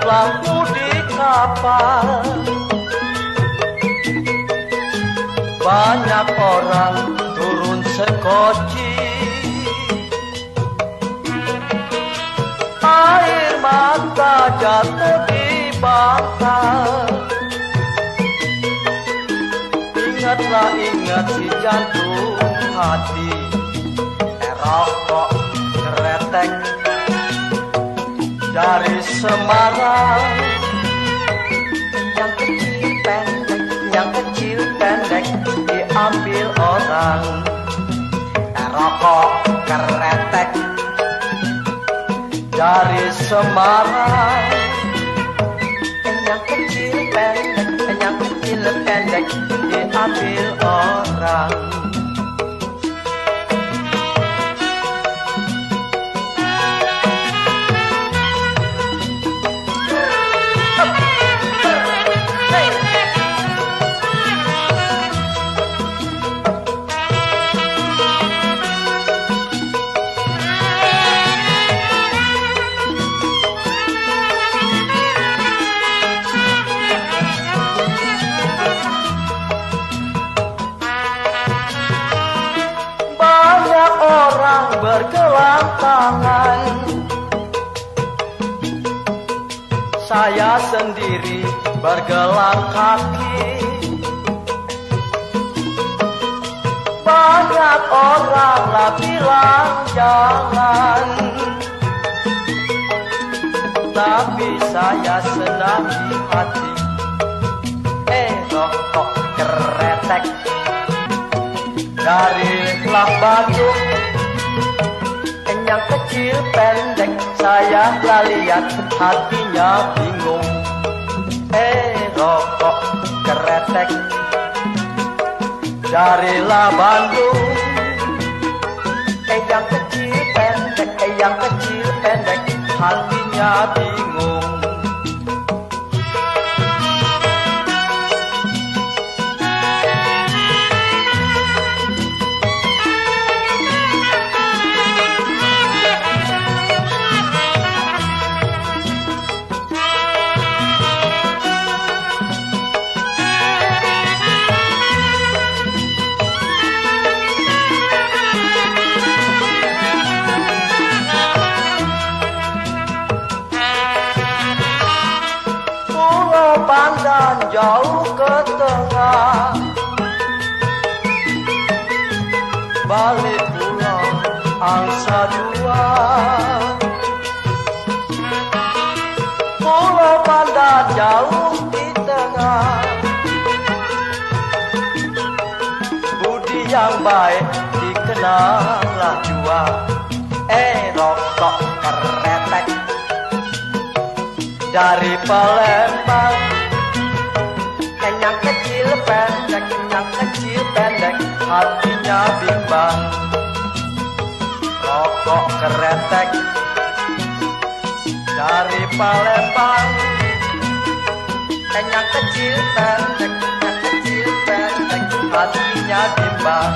lampu di kapal. Banyak orang turun sekoci, air mata jatuh di bantal. Ingatlah, ingat si jantung hati, rokok keretek dari Semarang. Yang kecil pendek, yang kecil pendek diambil orang. Rokok keretek dari Semarang. Yang kecil pendek, yang kecil pendek diambil orang. Bergelang tangan, saya sendiri bergelang kaki. Banyak orang lah bilang jangan, tapi saya senang di hati. Rokok keretek darilah Bandung. Yang kecil pendek saya telah lihat, hatinya bingung. Rokok keretek darilah Bandung. Yang kecil pendek, yang kecil pendek hatinya bingung. Pandan jauh ke tengah, balik pulang angsa dua. Pulau Pandan jauh di tengah, budi yang baik dikenanglah jua. Rokok keretek dari Palembang. Yang kecil pendek, yang kecil pendek hatinya bimbang. Rokok keretek dari Palembang. Yang kecil pendek, yang kecil pendek hatinya bimbang.